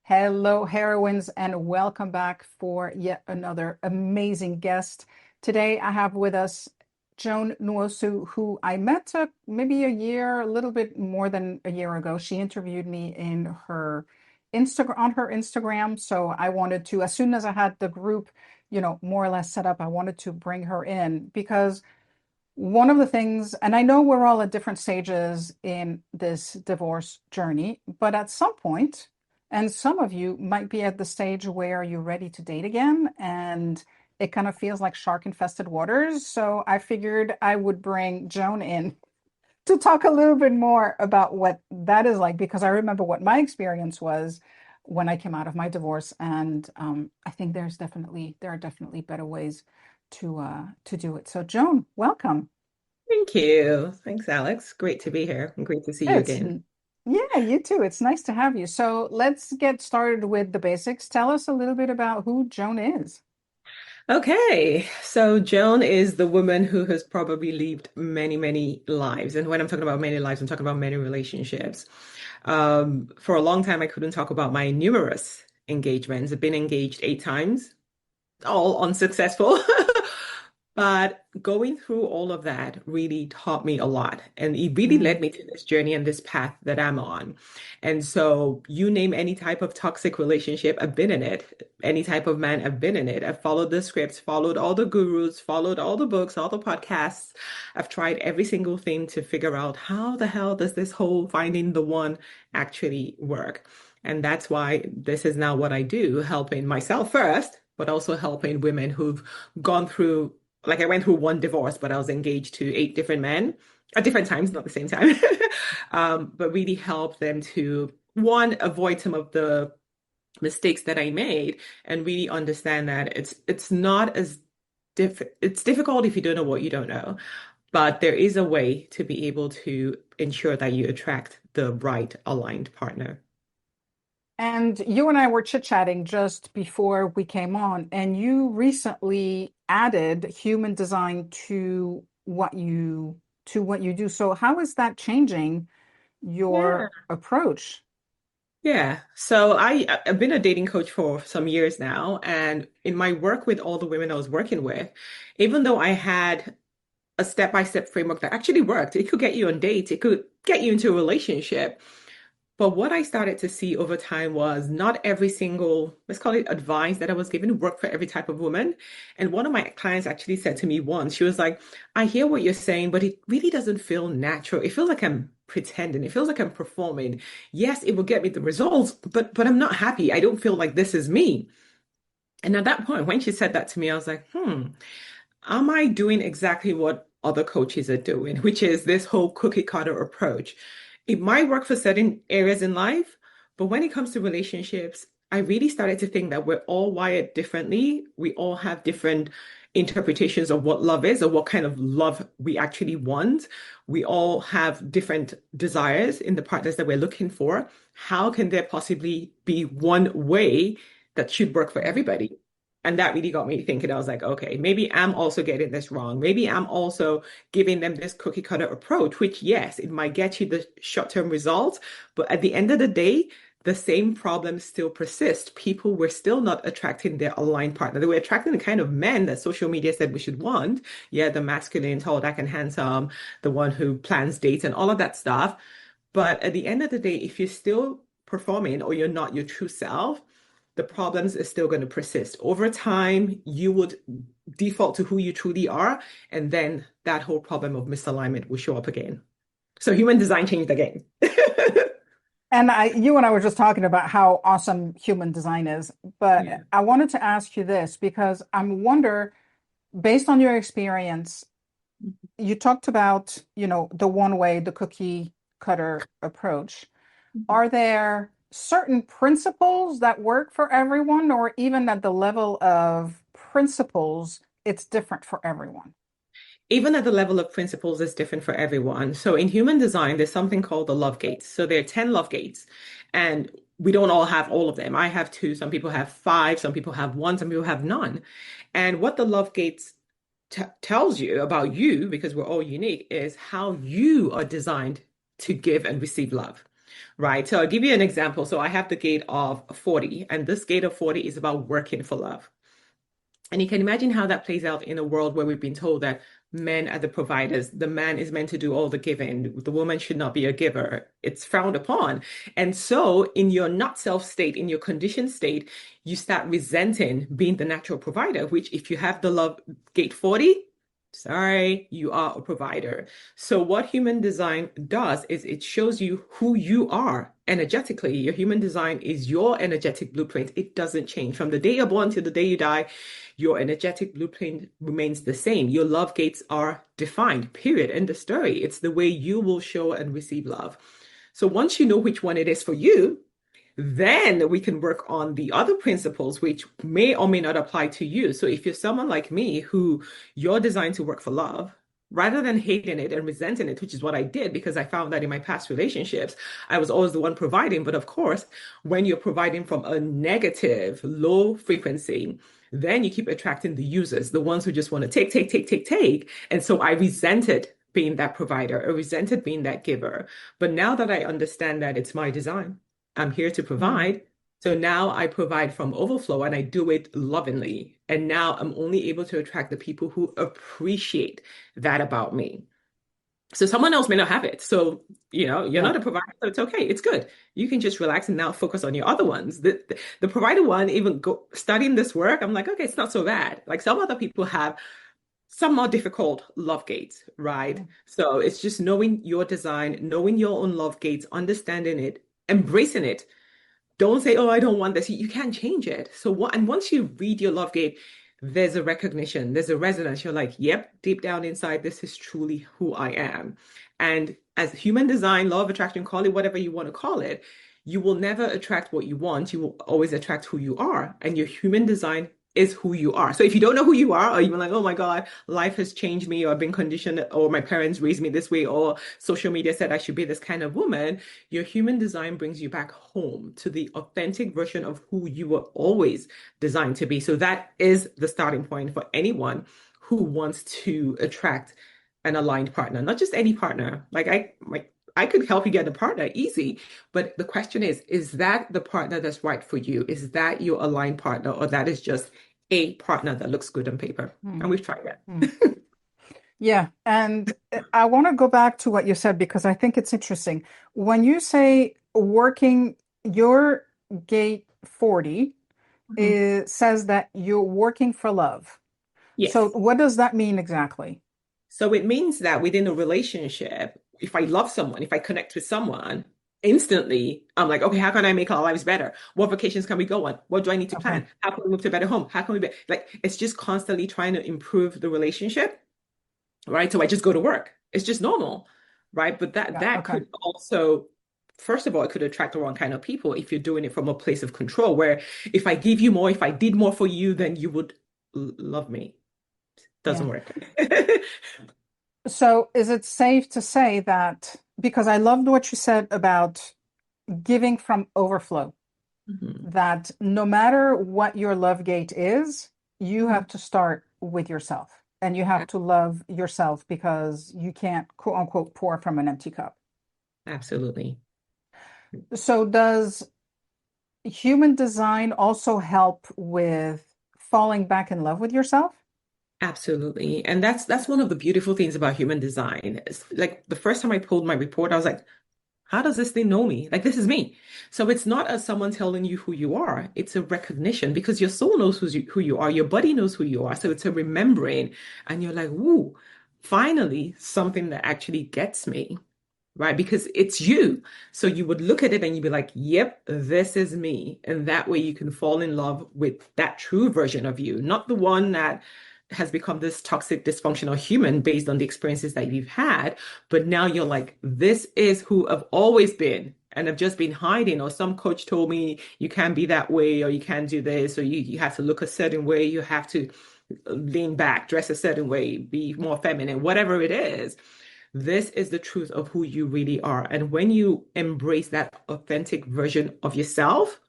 Hello, heroines, and welcome back for yet another amazing guest. Today, I have with us Joan Nwosu, who I met maybe a year, a little bit more than a year ago. She interviewed me in her Instagram. So I wanted to, as soon as I had the group, more or less set up, I wanted to bring her in because one of the things, and I know we're all at different stages in this divorce journey, but at some point, and some of you might be at the stage where you're ready to date again, and it kind of feels like shark infested waters. So I figured I would bring Joan in to talk a little bit more about what that is like, because I remember what my experience was when I came out of my divorce, and I think there are definitely better ways to do it. So Joan, welcome. Thank you. Thanks, Alex. Great to be here and great to see you It's again. Yeah, you too. It's nice to have you. So let's get started with the basics. Tell us a little bit about who Joan is. Okay, so Joan is the woman who has probably lived many, many lives. And when I'm talking about many lives, I'm talking about many relationships. For a long time, I couldn't talk about my numerous engagements. I've been engaged 8 times, all unsuccessful. But going through all of that really taught me a lot. And it really Mm. led me to this journey and this path that I'm on. And so you name any type of toxic relationship, I've been in it. Any type of man, I've been in it. I've followed the scripts, followed all the gurus, followed all the books, all the podcasts. I've tried every single thing to figure out how the hell does this whole finding the one actually work? And that's why this is now what I do, helping myself first, but also helping women who've gone through, like I went through one divorce, but I was engaged to 8 different men at different times, not the same time. But really help them to one, avoid some of the mistakes that I made and really understand that it's not as it's difficult if you don't know what you don't know. But there is a way to be able to ensure that you attract the right aligned partner. And you and I were chit-chatting just before we came on, and you recently added human design to what you do. So how is that changing Yeah. your approach? Yeah. So I've been a dating coach for some years now, and in my work with all the women I was working with, even though I had a step-by-step framework that actually worked, it could get you on dates, it could get you into a relationship. But what I started to see over time was not every single, let's call it advice that I was given worked for every type of woman. And one of my clients actually said to me once, she was like, I hear what you're saying, but it really doesn't feel natural. It feels like I'm pretending. It feels like I'm performing. Yes, it will get me the results, but I'm not happy. I don't feel like this is me. And at that point, when she said that to me, I was like, am I doing exactly what other coaches are doing, which is this whole cookie cutter approach? It might work for certain areas in life, but when it comes to relationships, I really started to think that we're all wired differently. We all have different interpretations of what love is or what kind of love we actually want. We all have different desires in the partners that we're looking for. How can there possibly be one way that should work for everybody? And that really got me thinking. I was like, okay, maybe I'm also getting this wrong. Maybe I'm also giving them this cookie cutter approach, which, yes, it might get you the short-term results, but at the end of the day, the same problems still persist. People were still not attracting their aligned partner. They were attracting the kind of men that social media said we should want. Yeah, the masculine, tall, dark, and handsome, the one who plans dates and all of that stuff. But at the end of the day, if you're still performing or you're not your true self, the problems is still going to persist. Over time, you would default to who you truly are, and then that whole problem of misalignment will show up again. So human design changed the game. And you and I were just talking about how awesome human design is, but Yeah. I wanted to ask you this because I'm wonder, based on your experience, you talked about, the one way, the cookie cutter approach. Are there certain principles that work for everyone, or even at the level of principles, it's different for everyone? Even at the level of principles is different for everyone. So in human design, there's something called the love gates. So there are 10 love gates, and we don't all have all of them. I have two, some people have five, some people have one, some people have none. And what the love gates tells you about you, because we're all unique, is how you are designed to give and receive love. right? So I'll give you an example. So I have the gate of 40, and this gate of 40 is about working for love. And you can imagine how that plays out in a world where we've been told that men are the providers. The man is meant to do all the giving. The woman should not be a giver. It's frowned upon. And so, in your not self state, in your conditioned state, you start resenting being the natural provider, which, if you have the love gate 40, sorry, you are a provider. So, what human design does is it shows you who you are energetically. Your human design is your energetic blueprint. It doesn't change from the day you're born to the day you die. Your energetic blueprint remains the same. Your love gates are defined, period. End of story. It's the way you will show and receive love. So once you know which one it is for you, then we can work on the other principles which may or may not apply to you. So if you're someone like me who you're designed to work for love, rather than hating it and resenting it, which is what I did because I found that in my past relationships, I was always the one providing. But of course, when you're providing from a negative, low frequency, then you keep attracting the users, the ones who just want to take, take, take, take, take. And so I resented being that provider, I resented being that giver. But now that I understand that it's my design, I'm here to Mm. provide. So now I provide from overflow and I do it lovingly. And now I'm only able to attract the people who appreciate that about me. So someone else may not have it. So, you're Yeah. not a provider, so it's okay. It's good. You can just relax and now focus on your other ones. The provider one, even studying this work, I'm like, okay, it's not so bad. Like some other people have some more difficult love gates, right? Mm. So it's just knowing your design, knowing your own love gates, understanding it, embracing it. Don't say, oh, I don't want this. You can't change it. So what, and once you read your love gate, there's a recognition, there's a resonance. You're like, yep, deep down inside, this is truly who I am. And as human design, law of attraction, call it whatever you want to call it, you will never attract what you want. You will always attract who you are. And your human design is who you are. So if you don't know who you are, or you're like, oh my God, life has changed me, or I've been conditioned, or my parents raised me this way, or social media said I should be this kind of woman, your human design brings you back home to the authentic version of who you were always designed to be. So that is the starting point for anyone who wants to attract an aligned partner, not just any partner. I could help you get a partner easy, but the question is that the partner that's right for you? Is that your aligned partner, or that is just a partner that looks good on paper? Mm. And we've tried Mm. that. Yeah, and I want to go back to what you said because I think it's interesting. When you say working your gate 40, Mhm. it says that you're working for love. So Yes. what does that mean exactly? So it means that within a relationship, if I love someone, if I connect with someone, instantly I'm like, okay, how can I make our lives better? What vacations can we go on? What do I need to Okay. plan? How can we move to a better home? How can we be like it's just constantly trying to improve the relationship, right? So I just go to work. It's just normal, right? But that Yeah, that okay. could also, first of all, it could attract the wrong kind of people if you're doing it from a place of control, where if I give you more, if I did more for you, then you would love me. Yeah. Doesn't work. So is it safe to say that, because I loved what you said about giving from overflow, Mhm. that no matter what your love gate is, you Mhm. have to start with yourself and you have to love yourself because you can't, quote unquote, pour from an empty cup. Absolutely. So does human design also help with falling back in love with yourself? Absolutely. And that's one of the beautiful things about human design. It's like the first time I pulled my report, I was like, how does this thing know me? Like this is me. So it's not as someone telling you who you are. It's a recognition because your soul knows who you are. Your body knows who you are. So it's a remembering. And you're like, woo, finally something that actually gets me. Right? Because it's you. So you would look at it and you'd be like, yep, this is me. And that way you can fall in love with that true version of you, not the one that has become this toxic, dysfunctional human based on the experiences that you've had. But now you're like, this is who I've always been. And I've just been hiding, or some coach told me you can't be that way, or you can't do this, or you have to look a certain way, you have to lean back, dress a certain way, be more feminine, whatever it is. This is the truth of who you really are. And when you embrace that authentic version of yourself,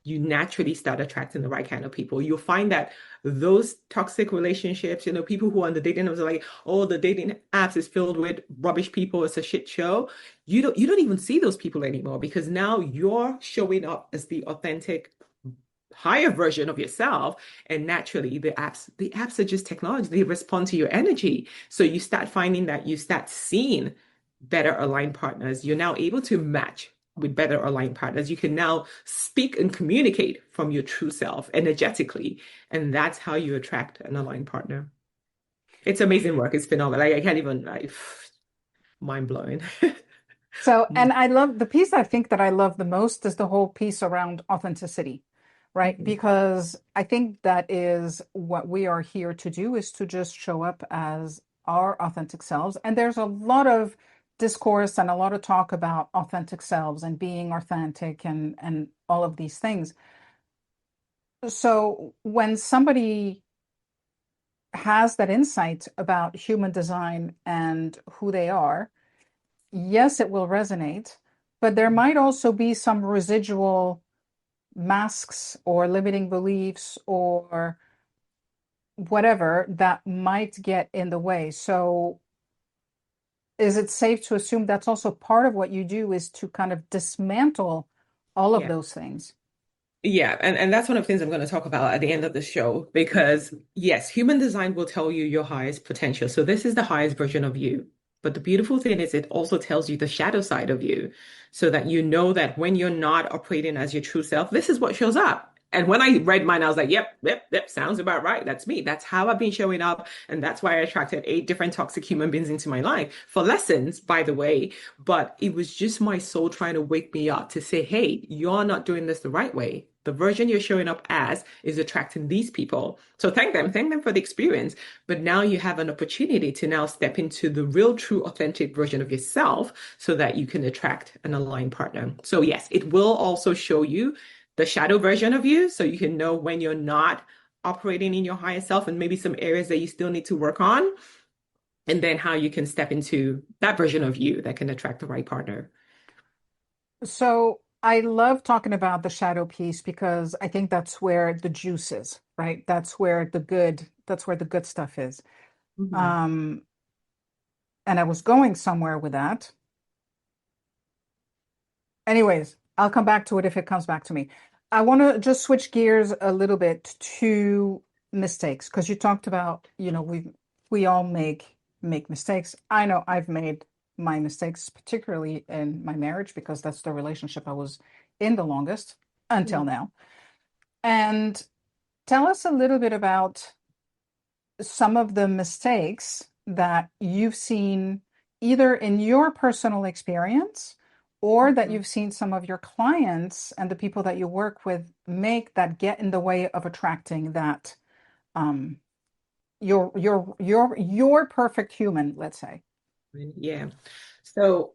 you naturally start attracting the right kind of people. You'll find that those toxic relationships, people who are on the dating apps are like, oh, the dating apps is filled with rubbish people, it's a shit show. You don't even see those people anymore because now you're showing up as the authentic higher version of yourself, and naturally the apps are just technology. They respond to your energy, so you start finding that you start seeing better aligned partners. You're now able to match with better aligned partners. You can now speak and communicate from your true self energetically, and that's how you attract an aligned partner. It's amazing work. It's phenomenal. I can't even mind blowing. So, and I love the piece I think that I love the most is the whole piece around authenticity, right? Mhm. Because I think that is what we are here to do is to just show up as our authentic selves. And there's a lot of discourse and a lot of talk about authentic selves and being authentic and all of these things. So when somebody has that insight about human design and who they are, yes, it will resonate, but there might also be some residual masks or limiting beliefs or whatever that might get in the way. So, is it safe to assume that's also part of what you do is to kind of dismantle all of Yeah. those things? Yeah, and that's one of the things I'm going to talk about at the end of the show because yes, human design will tell you your highest potential. So this is the highest version of you. But the beautiful thing is it also tells you the shadow side of you so that you know that when you're not operating as your true self, this is what shows up. And when I read mine, I was like, yep, yep, yep, sounds about right. That's me. That's how I've been showing up. And that's why I attracted 8 different toxic human beings into my life for lessons, by the way. But it was just my soul trying to wake me up to say, hey, you're not doing this the right way. The version you're showing up as is attracting these people. So thank them for the experience. But now you have an opportunity to now step into the real, true, authentic version of yourself so that you can attract an aligned partner. So yes, it will also show you the shadow version of you so you can know when you're not operating in your higher self and maybe some areas that you still need to work on, and then how you can step into that version of you that can attract the right partner. So, I love talking about the shadow piece because I think that's where the juice is, right? That's where the good stuff is. Mhm. Um, and I was going somewhere with that. Anyways, I'll come back to it if it comes back to me. I want to just switch gears a little bit to mistakes because you talked about, we all make mistakes. I know I've made my mistakes, particularly in my marriage, because that's the relationship I was in the longest until Mhm. now. And tell us a little bit about some of the mistakes that you've seen either in your personal experience or that Mhm. you've seen some of your clients and the people that you work with make that get in the way of attracting that um your perfect human, let's say. Yeah. So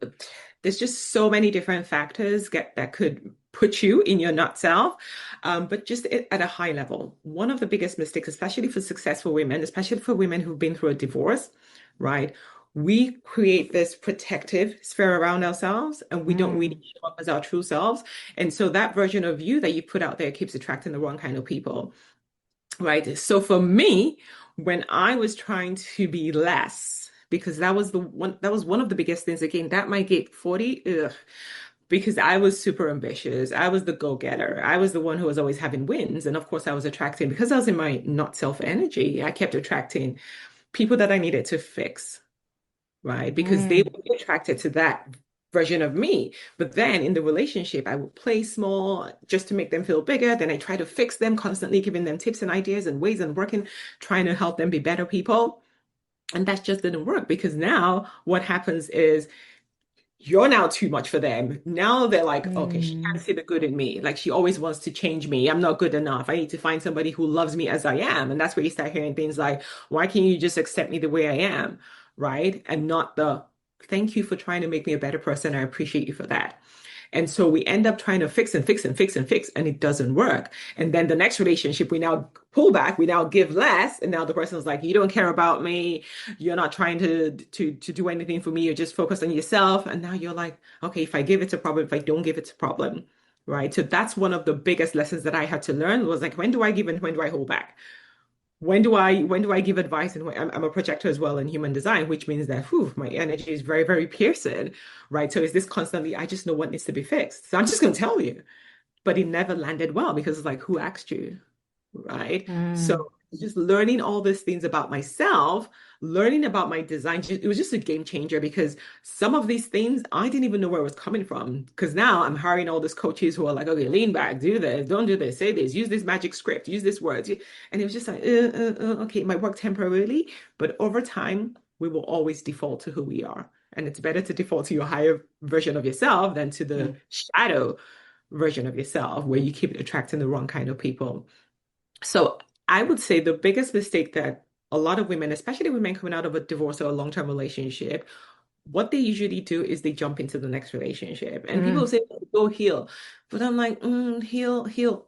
there's just so many different factors that could put you in your not self. But just at a high level, one of the biggest mistakes, especially for successful women, especially for women who've been through a divorce, right? We create this protective sphere around ourselves and we don't really Mm, show up as our true selves. And so that version of you that you put out there keeps attracting the wrong kind of people. Right. So for me, when I was trying to be less, because that was one of the biggest things. Again, that might get 40, ugh, because I was super ambitious. I was the go-getter. I was the one who was always having wins. And of course, I was attracting, because I was in my not self energy, I kept attracting people that I needed to fix, right? Because they mm, would be attracted to that version of me. But then in the relationship, I would play small just to make them feel bigger. Then I try to fix them, constantly giving them tips and ideas and ways and working, trying to help them be better people. And that just didn't work because now what happens is you're now too much for them. Now they're like, okay, she can't mm, see the good in me. Like she always wants to change me. I'm not good enough. I need to find somebody who loves me as I am. And that's where you start hearing things like, why can't you just accept me the way I am? Right? And not the, thank you for trying to make me a better person. I appreciate you for that. And so we end up trying to fix and fix and fix and fix, and it doesn't work. And then the next relationship, we now pull back, we now give less, and now the person's like, "You don't care about me. You're not trying to do anything for me. You're just focused on yourself." And now you're like, "Okay, if I give, it's a problem. If I don't give, it's a problem." right? So that's one of the biggest lessons that I had to learn was like, when do I give and when do I hold back? When do I give advice? And I'm a projector as well in human design, which means that whew, my energy is very, very piercing, right? So is this constantly, I just know what needs to be fixed. So I'm just going to tell you. But it never landed well because it's like, who asked you? Right? So Mm, just learning all these things about myself, learning about my design, it was just a game changer because some of these things I didn't even know where it was coming from. Because now I'm hiring all these coaches who are like, okay, lean back, do this, don't do this, say this, use this magic script, use this word. And it was just like, okay, it might work temporarily, but over time, we will always default to who we are. And it's better to default to your higher version of yourself than to the mm, shadow version of yourself where you keep attracting the wrong kind of people. So I would say the biggest mistake that a lot of women, especially women coming out of a divorce or a long-term relationship, what they usually do is they jump into the next relationship. And people mm, say, "Oh, go heal." But I'm like, heal, heal.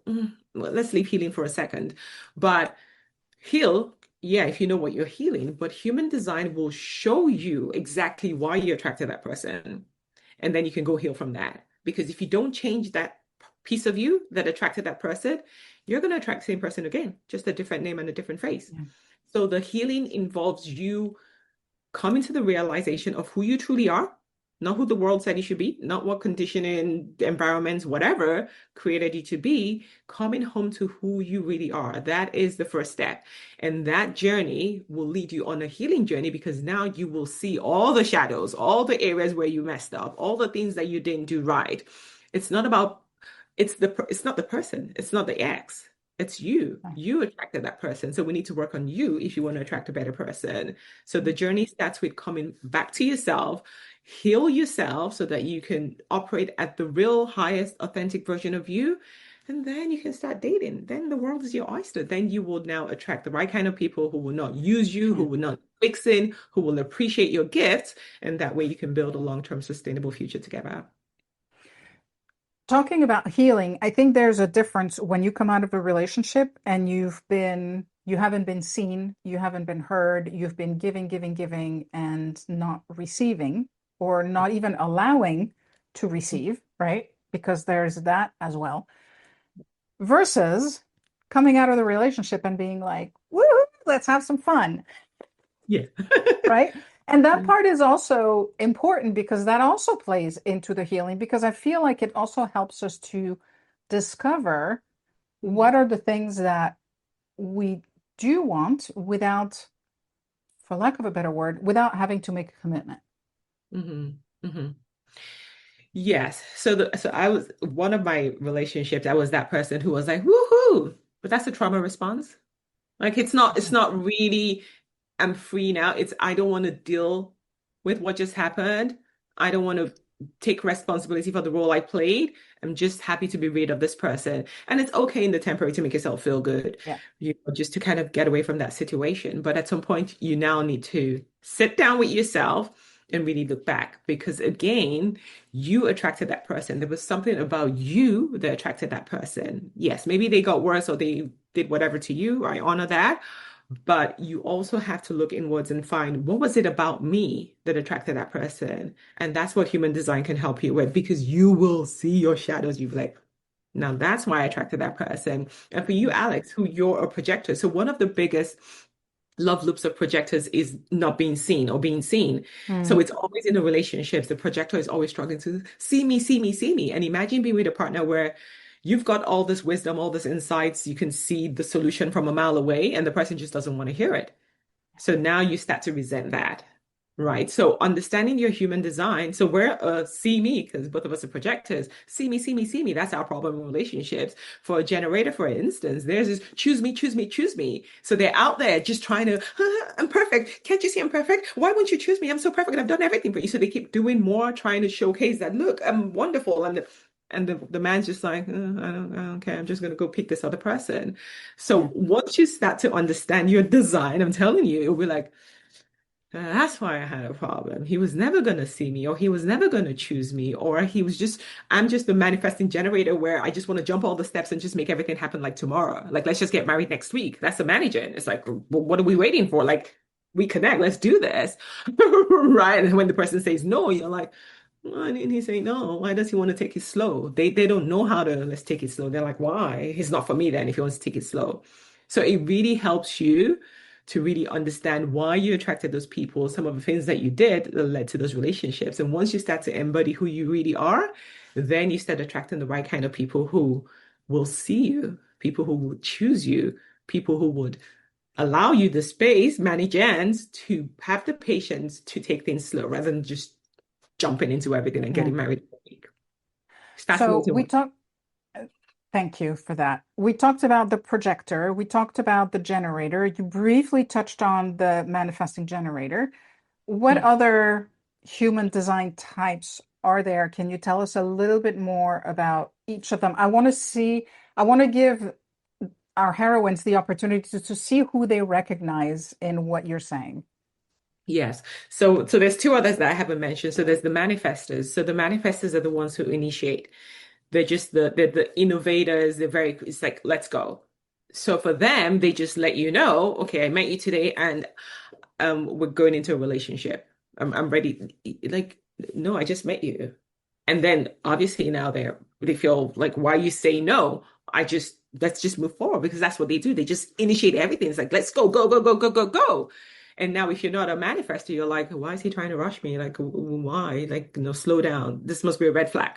Well, let's leave healing for a second. But heal, yeah, if you know what you're healing, but human design will show you exactly why you attracted that person. And then you can go heal from that. Because if you don't change that piece of you that attracted that person, you're going to attract the same person again, just a different name and a different face. yeah, So the healing involves you coming to the realization of who you truly are, not who the world said you should be, not what conditioning, environments, whatever created you to be, coming home to who you really are. That is the first step. And that journey will lead you on a healing journey because now you will see all the shadows, all the areas where you messed up, all the things that you didn't do right. It's not about it's not the person, it's not the ex. It's you. yeah. You attracted that person. So we need to work on you if you want to attract a better person. So the journey starts with coming back to yourself, heal yourself so that you can operate at the real highest authentic version of you. And then you can start dating. Then the world is your oyster. Then you will now attract the right kind of people who will not use you, who Yeah. will not fix in, who will appreciate your gifts. And that way you can build a long-term sustainable future together. Talking about healing, I think there's a difference when you come out of a relationship and you haven't been seen, you haven't been heard, you've been giving, giving, giving, and not receiving, or not even allowing to receive, right? Because there's that as well. Versus coming out of the relationship and being like, woo, let's have some fun, Yeah. right? And that part is also important because that also plays into the healing because I feel like it also helps us to discover what are the things that we do want without, for lack of a better word, without having to make a commitment. hmm hmm Yes. So I was one of my relationships, I was that person who was like, woohoo. But that's a trauma response. Like it's not really I'm free now. It's I don't want to deal with what just happened. I don't want to take responsibility for the role I played. I'm just happy to be rid of this person. And it's okay in the temporary to make yourself feel good, Yeah. just to kind of get away from that situation. But at some point, you now need to sit down with yourself and really look back because again, you attracted that person. There was something about you that attracted that person. Yes, maybe they got worse or they did whatever to you. I honor that. But you also have to look inwards and find what was it about me that attracted that person? And that's what human design can help you with because you will see your shadows. You'll be like, now that's why I attracted that person. And for you, Alex, who you're a projector. So one of the biggest love loops of projectors is not being seen or being seen. So Mm. it's always in the relationships. The projector is always struggling to see me, see me, see me. And imagine being with a partner where you've got all this wisdom, all this insights, you can see the solution from a mile away, and the person just doesn't want to hear it. So now you start to resent that, right? So understanding your human design. So we're see me, because both of us are projectors. See me, see me, see me. That's our problem in relationships. For a generator, for instance, there's this choose me, choose me, choose me. So they're out there just trying to, I'm perfect. Can't you see I'm perfect? Why won't you choose me? I'm so perfect. I've done everything for you. So they keep doing more, trying to showcase that, look, I'm wonderful. And the man's just like, I don't care. I'm just going to go pick this other person. Yeah. So once you start to understand your design, I'm telling you, it'll be like, that's why I had a problem. He was never going to see me, or he was never going to choose me, or he was just, I'm just the manifesting generator where I just want to jump all the steps and just make everything happen like tomorrow. Like, let's just get married next week. That's the manager. And it's like, well, what are we waiting for? Like, we connect, let's do this. Right. And when the person says no, you're like, And he's saying, no, why does he want to take it slow? They don't know how to, let's take it slow. They're like, why? He's not for me then if he wants to take it slow. So it really helps you to really understand why you attracted those people, some of the things that you did that led to those relationships. And once you start to embody who you really are, then you start attracting the right kind of people who will see you, people who will choose you, people who would allow you the space, managers, to have the patience to take things slow rather than just jumping into everything and getting Mm. married in a week. It's So fascinating we one. talked, thank you for that. We talked about the projector, we talked about the generator. You briefly touched on the manifesting generator. What Hmm. other human design types are there? Can you tell us a little bit more about each of them? I want to give our heroines the opportunity to see who they recognize in what you're saying. Yes. So there's two others that I haven't mentioned. So there's the manifestors. So the manifestors are the ones who initiate. They're just the innovators. They're very, it's like, let's go. So for them, they just let you know, okay, I met you today and we're going into a relationship. I'm ready. Like, no, I just met you. And then obviously now they feel like, why you say no? Let's just move forward because that's what they do. They just initiate everything. It's like, let's go, go, go, go, go, go, go. And now if you're not a manifestor, you're like, why is he trying to rush me? Like, why? Like, slow down. This must be a red flag,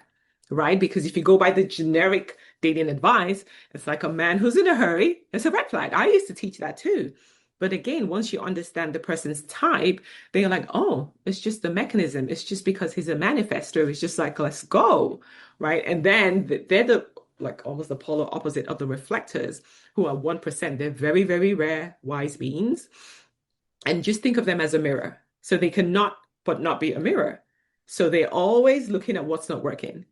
right? Because if you go by the generic dating advice, it's like a man who's in a hurry. It's a red flag. I used to teach that too. But again, once you understand the person's type, they're like, oh, it's just the mechanism. It's just because he's a manifester. It's just like, let's go. Right. And then they're the like almost the polar opposite of the reflectors who are 1%. They're very, very rare wise beings. And just think of them as a mirror. So they cannot but not be a mirror. So they're always looking at what's not working.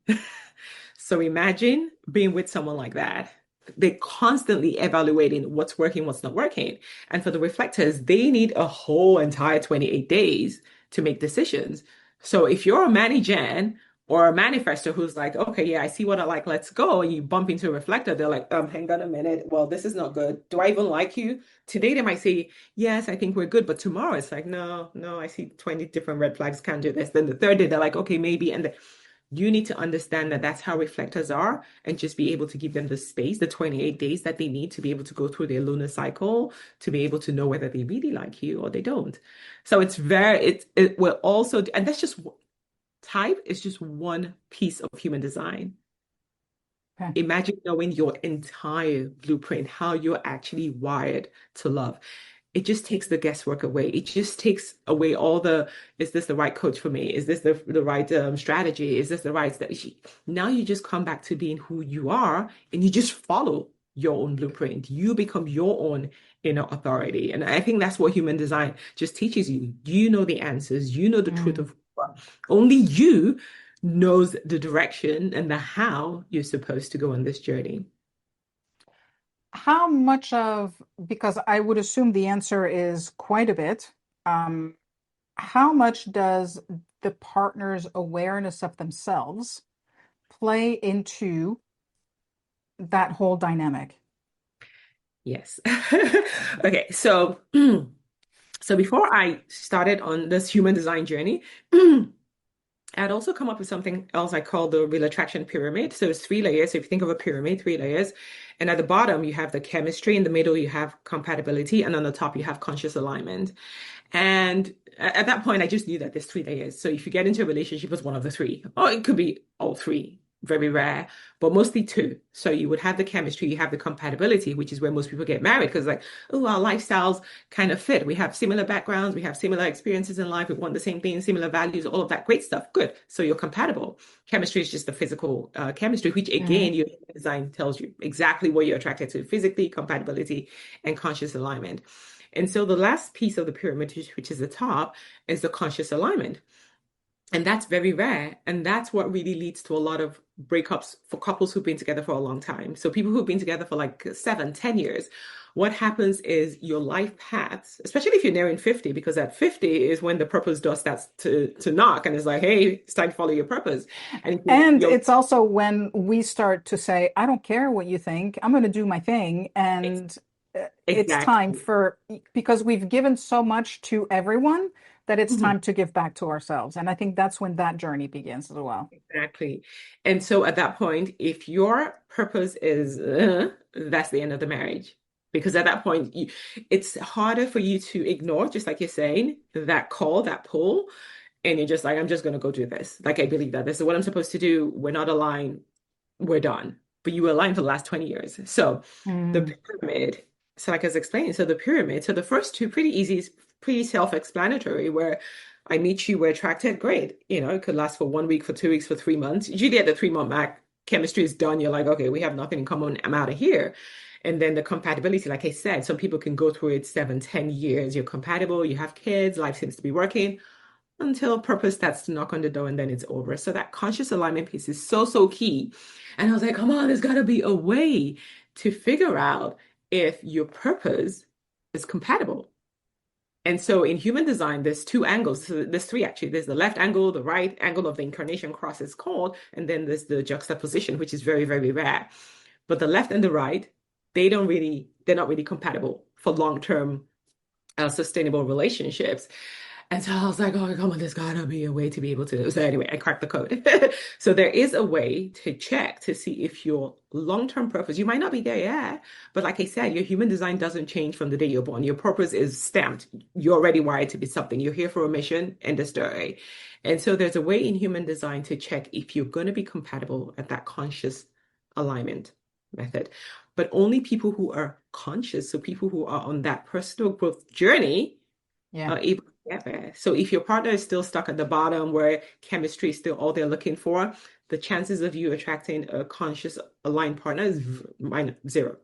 So imagine being with someone like that. They're constantly evaluating what's working, what's not working. And for the reflectors, they need a whole entire 28 days to make decisions. So if you're a Manijan or a manifestor who's like, okay, yeah, I see what I like, let's go, and you bump into a reflector, they're like, hang on a minute. Well, this is not good. Do I even like you? Today they might say, yes, I think we're good. But tomorrow it's like, no, no, I see 20 different red flags, can't do this. Then the third day they're like, okay, maybe. And you need to understand that that's how reflectors are and just be able to give them the space, the 28 days that they need to be able to go through their lunar cycle to be able to know whether they really like you or they don't. So it will also, and that's just type is just one piece of human design. Okay. Imagine knowing your entire blueprint, how you're actually wired to love. It just takes the guesswork away. It just takes away all the, is this the right coach for me? Is this the right strategy? Is this the right strategy? Now you just come back to being who you are and you just follow your own blueprint. You become your own inner authority. And I think that's what human design just teaches you. You know the answers. You know the truth Mm. of who you are. Only you knows the direction and the how you're supposed to go on this journey. How much of, because I would assume the answer is quite a bit, um, how much does the partner's awareness of themselves play into that whole dynamic? Yes. Okay, so so before I started on this human design journey, I'd also come up with something else I call the real attraction pyramid. So it's three layers. So if you think of a pyramid, three layers. And at the bottom, you have the chemistry. In the middle, you have compatibility. And on the top, you have conscious alignment. And at that point, I just knew that there's three layers. So if you get into a relationship with one of the three, or it could be all three, very rare, but mostly two. So you would have the chemistry, you have the compatibility, which is where most people get married because, like, oh, our lifestyles kind of fit. We have similar backgrounds, we have similar experiences in life, we want the same things, similar values, all of that great stuff. Good. So you're compatible. Chemistry is just the physical chemistry, which Hmm. again, your design tells you exactly what you're attracted to physically, compatibility, and conscious alignment. And so the last piece of the pyramid, which is the top, is the conscious alignment. And that's very rare. And that's what really leads to a lot of breakups for couples who've been together for a long time. So people who've been together for like 7, 10 years, what happens is your life paths, especially if you're nearing 50, because at 50 is when the purpose door starts to knock and it's like, hey, it's time to follow your purpose. And if And you're it's also when we start to say, I don't care what you think, I'm going to do my thing. And It's time Exactly. for, because we've given so much to everyone that it's Mhm. time to give back to ourselves. And I think that's when that journey begins as well. Exactly. And so at that point, if your purpose is, that's the end of the marriage. Because at that point, it's harder for you to ignore, just like you're saying, that call, that pull. And you're just like, I'm just going to go do this. Like, I believe that this is what I'm supposed to do. We're not aligned. We're done. But you were aligned for the last 20 years. So the Mm, pyramid, so like I was explaining, so the pyramid, so the first two pretty easy, pretty self-explanatory, where I meet you, we're attracted, great. It could last for 1 week, for 2 weeks, for 3 months. Usually at the 3 month mark, chemistry is done. You're like, okay, we have nothing in common. I'm out of here. And then the compatibility, like I said, some people can go through it 7, 10 years. You're compatible, you have kids, life seems to be working until purpose starts to knock on the door and then it's over. So that conscious alignment piece is so, so key. And I was like, come on, there's got to be a way to figure out if your purpose is compatible. And so in human design, there's two angles. So there's three actually. There's the left angle, the right angle of the incarnation cross is called, and then there's the juxtaposition, which is very, very rare. But the left and the right, they're not really compatible for long-term sustainable relationships. And so I was like, oh, come on, there's gotta be a way to be able to. So anyway, I cracked the code. So there is a way to check to see if your long-term purpose, you might not be there yet, but like I said, your human design doesn't change from the day you're born. Your purpose is stamped. You're already wired to be something. You're here for a mission, end of story. And so there's a way in human design to check if you're going to be compatible at that conscious alignment method. But only people who are conscious, so people who are on that personal growth journey, yeah. are able to get there. So if your partner is still stuck at the bottom where chemistry is still all they're looking for, the chances of you attracting a conscious aligned partner is minus zero.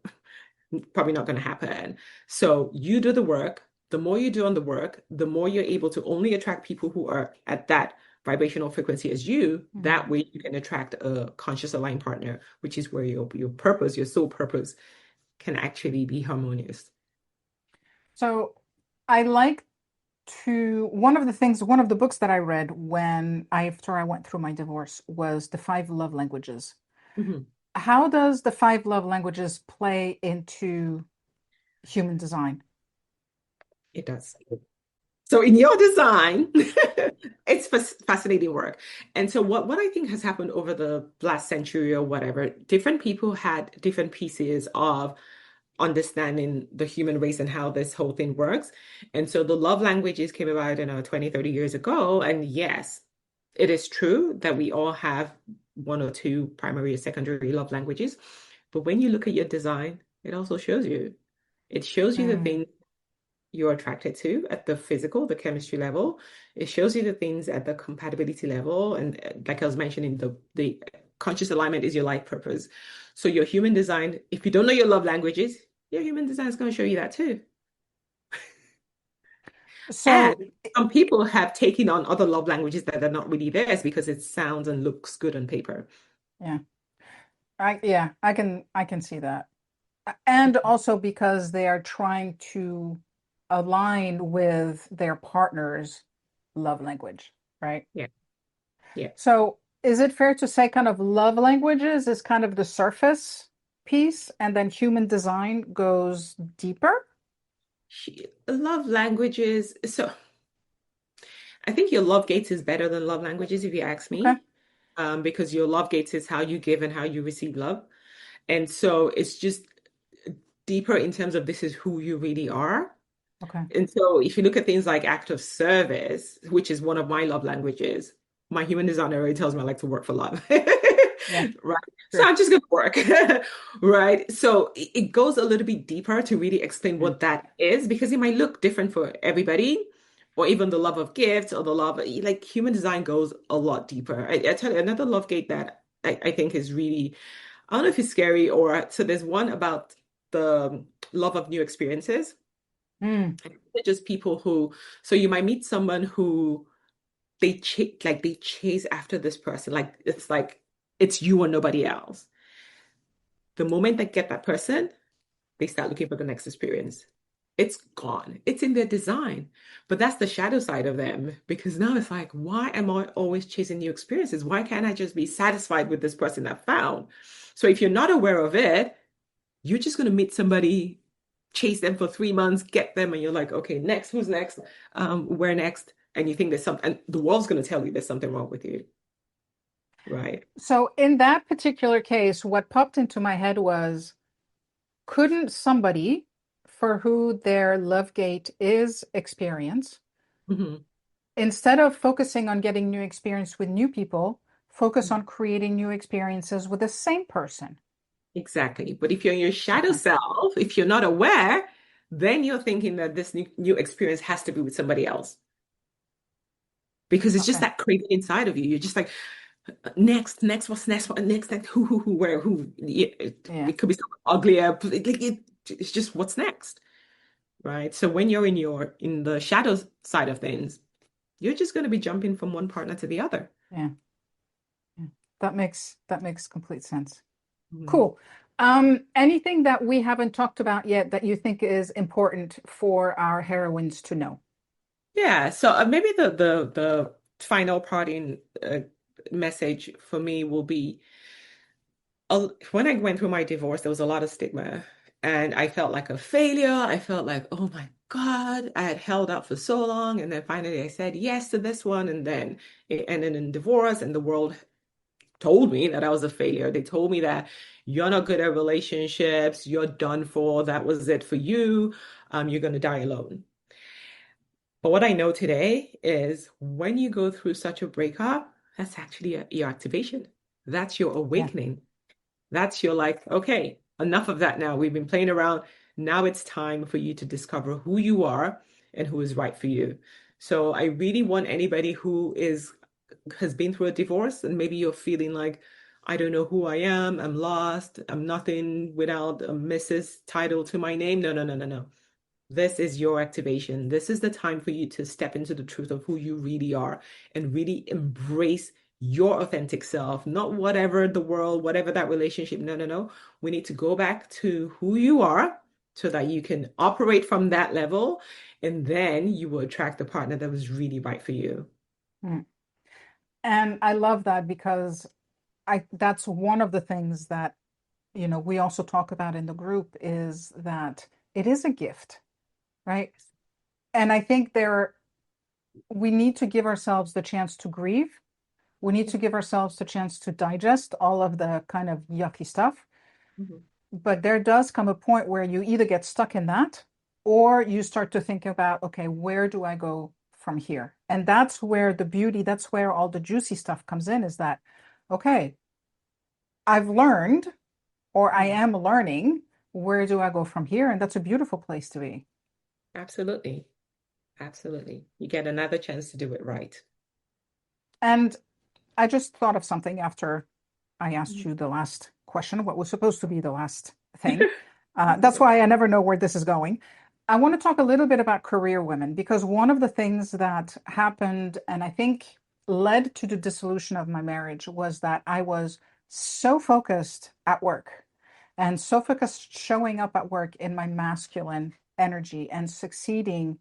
Probably not going to happen. So you do the work. The more you do on the work, the more you're able to only attract people who are at that vibrational frequency as you. Mhm. That way you can attract a conscious aligned partner, which is where your purpose, your soul purpose can actually be harmonious. So I like one of the things, one of the books that I read after I went through my divorce was The Five Love Languages. Mhm. How does the five love languages play into human design? It does. So in your design, it's fascinating work. And so what I think has happened over the last century or whatever, different people had different pieces of understanding the human race and how this whole thing works. And so the love languages came about, 20, 30 years ago. And yes, it is true that we all have one or two primary or secondary love languages. But when you look at your design, it also shows you. It shows you the Mm. things you're attracted to at the physical, the chemistry level. It shows you the things at the compatibility level. And like I was mentioning, the conscious alignment is your life purpose. So your human design, if you don't know your love languages, your human design is going to show you that too. And So some people have taken on other love languages that are not really theirs because it sounds and looks good on paper. yeah, I can see that. And also because they are trying to align with their partner's love language, right? Yeah, yeah. So is it fair to say kind of love languages is kind of the surface piece and then human design goes deeper? Love languages. So I think your love gates is better than love languages, if you ask Okay. me, because your love gates is how you give and how you receive love. And so it's just deeper in terms of this is who you really are. Okay. And so if you look at things like act of service, which is one of my love languages, my human designer already tells me I like to work for love. Yeah, Right. So sure. I'm just going to work. Right. So it goes a little bit deeper to really explain Yeah. what that is because it might look different for everybody, or even the love of gifts or the love, like human design goes a lot deeper. I tell you, another love gate that I think is really, I don't know if it's scary or so there's one about the love of new experiences. Mm, They're just people who, so you might meet someone who they chase after this person. Like it's you or nobody else. The moment they get that person, they start looking for the next experience. It's gone. It's in their design. But that's the shadow side of them because now it's like, why am I always chasing new experiences? Why can't I just be satisfied with this person I found? So if you're not aware of it, you're just going to meet somebody. chase them for 3 months, get them, and you're like, okay, next, who's next? Where next? And you think there's something, and the world's going to tell you there's something wrong with you, right? So in that particular case, what popped into my head was, couldn't somebody for who their love gate is experience, Hmm. instead of focusing on getting new experience with new people, focus on creating new experiences with the same person? Exactly. But if you're in your shadow Okay. self, if you're not aware, then you're thinking that this new experience has to be with somebody else because it's just Okay. that craving inside of you. You're just like, next, what's next, what next, who, where, who. Yeah. It could be something uglier. It's just what's next, right? So when you're in the shadow side of things, you're just going to be jumping from one partner to the other. Yeah. Yeah. That makes complete sense. Mhm. Cool. Anything that we haven't talked about yet that you think is important for our heroines to know? Yeah. So maybe the final parting message for me will be when I went through my divorce, there was a lot of stigma, and I felt like a failure. I felt like, oh my God, I had held out for so long, and then finally I said yes to this one, and then it ended in divorce, and the world told me that I was a failure. They told me that you're not good at relationships, you're done for, that was it for you, you're gonna die alone. But what I know today is when you go through such a breakup, that's actually your activation. That's your Yeah. awakening. That's your like, okay, enough of that now. We've been playing around. Now it's time for you to discover who you are and who is right for you. So I really want anybody who has been through a divorce and maybe you're feeling like, I don't know who I am. I'm lost. I'm nothing without a Mrs. title to my name. No, no, no, no, no. This is your activation. This is the time for you to step into the truth of who you really are and really embrace your authentic self, not whatever the world, whatever that relationship. No, no, no. We need to go back to who you are so that you can operate from that level. And then you will attract the partner that was really right for you. Mm. And I love that because I that's one of the things that, we also talk about in the group is that it is a gift, right? And I think we need to give ourselves the chance to grieve. We need to give ourselves the chance to digest all of the kind of yucky stuff. Mhm. But there does come a point where you either get stuck in that or you start to think about, okay, where do I go from here? And that's where the beauty, that's where all the juicy stuff comes in, is that, okay, I've learned or I Mhm. am learning, where do I go from here? And that's a beautiful place to be. Absolutely. Absolutely. You get another chance to do it right. And I just thought of something after I asked Mhm. you the last question, what was supposed to be the last thing. That's why I never know where this is going. I want to talk a little bit about career women because one of the things that happened and I think led to the dissolution of my marriage was that I was so focused at work and so focused showing up at work in my masculine energy and succeeding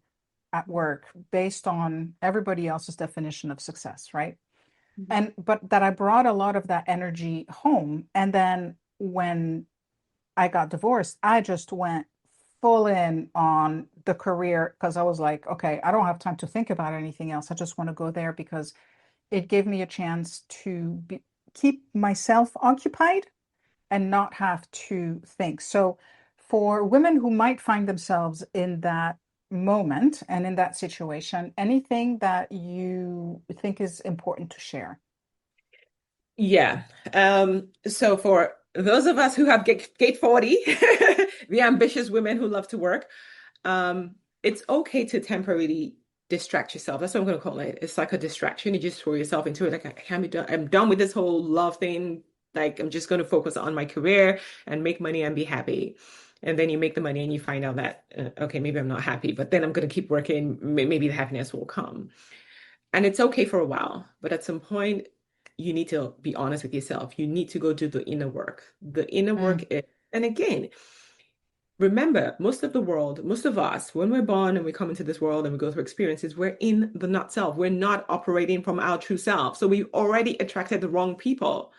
at work based on everybody else's definition of success, right? Mhm. And but that I brought a lot of that energy home. And then when I got divorced, I just went full in on the career because I was like, okay, I don't have time to think about anything else. I just want to go there because it gave me a chance to keep myself occupied and not have to think. So, for women who might find themselves in that moment and in that situation, anything that you think is important to share? Yeah. So for those of us who have gate 40, the ambitious women who love to work, it's okay to temporarily distract yourself. That's what I'm going to call it. It's like a distraction. You just throw yourself into it. Like, I can't be done. I'm done with this whole love thing. Like, I'm just going to focus on my career and make money and be happy. And then you make the money and you find out that, okay, maybe I'm not happy, but then I'm going to keep working. Maybe the happiness will come. And it's okay for a while, but at some point, you need to be honest with yourself. You need to go do the inner work. The inner work Mm, is, and again, remember, most of the world, most of us, when we're born and we come into this world and we go through experiences, we're in the not self. We're not operating from our true self. So we've already attracted the wrong people.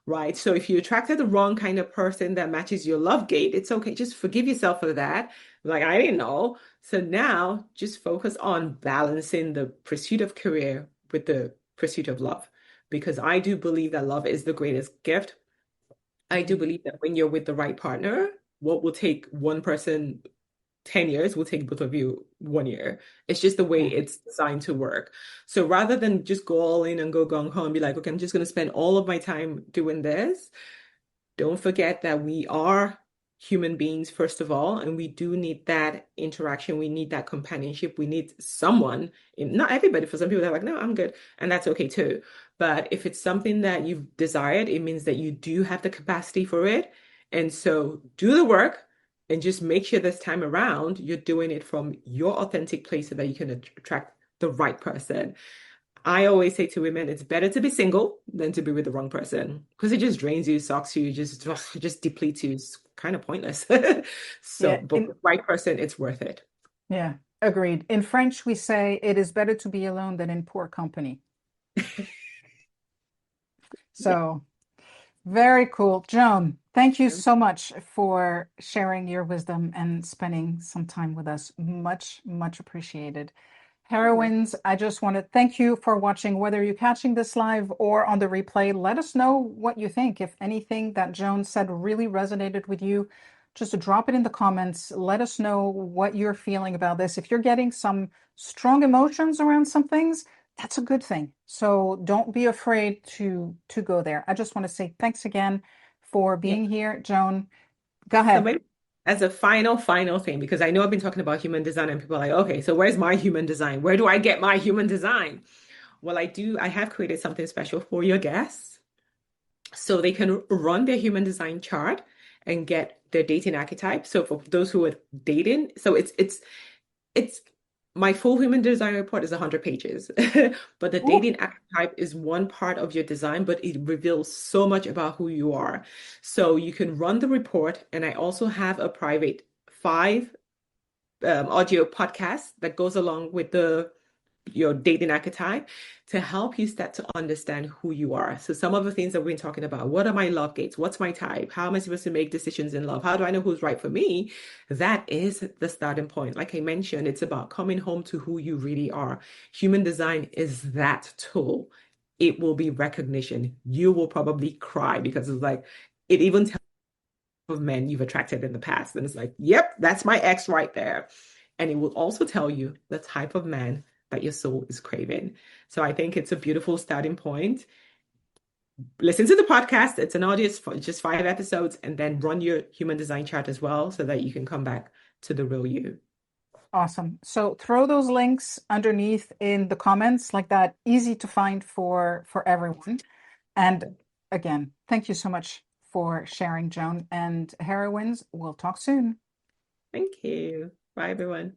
right? So if you attracted the wrong kind of person that matches your love gate, it's okay. Just forgive yourself for that. Like, I didn't know. So now just focus on balancing the pursuit of career with the pursuit of love. Because I do believe that love is the greatest gift. I do Mhm. believe that when you're with the right partner, what will take one person 10 years will take both of you 1 year. It's just the way Yeah. it's designed to work. So rather than just go all in and go gung ho and be like, okay, I'm just going to spend all of my time doing this, don't forget that we are human beings, first of all, and we do need that interaction. We need that companionship. We need someone, not everybody, for some people, they're like, no, I'm good. And that's okay too. But if it's something that you've desired, it means that you do have the capacity for it. And so do the work and just make sure this time around you're doing it from your authentic place so that you can attract the right person. I always say to women, it's better to be single than to be with the wrong person because it just drains you, sucks you, just ugh, it just depletes you. It's kind of pointless. So, Yeah. but with the right person, it's worth it. Yeah. Agreed. In French, we say it is better to be alone than in poor company. Yeah. So very cool. Joan, thank you so much for sharing your wisdom and spending some time with us. Much, much appreciated. Sure. Heroines, I just want to thank you for watching. Whether you're catching this live or on the replay, let us know what you think. If anything that Joan said really resonated with you, just drop it in the comments. Let us know what you're feeling about this. If you're getting some strong emotions around some things, that's a good thing. So don't be afraid to go there. I just want to say thanks again for Yeah. being here, Joan. Go So ahead. maybe as a final thing, because I know I've been talking about human design and people are like, okay, so where's my human design? Where do I get my human design? Well, I have created something special for your guests. So they can run their human design chart and get their dating archetype. So for those who are dating, so it's my full human design report is 100 pages, but the Ooh, dating archetype is one part of your design, but it reveals so much about who you are. So you can run the report, and I also have a private five audio podcast that goes along with the your dating archetype to help you start to understand who you are. So some of the things that we've been talking about, what are my love gates? What's my type? How am I supposed to make decisions in love? How do I know who's right for me? That is the starting point. Like I mentioned, it's about coming home to who you really are. Human design is that tool. It will be recognition. You will probably cry because it's like it even tells of men you've attracted in the past. And it's like, yep, that's my ex right there. And it will also tell you the type of man that your soul is craving. So I think it's a beautiful starting point. Listen to the podcast. It's an audio, it's just 5 episodes, and then run your human design chart as well so that you can come back to the real you. awesome. So throw those links underneath in the comments like that, easy to find for everyone. And again, thank you so much for sharing, Joan. And heroines, we'll talk soon. Thank you. Bye, everyone.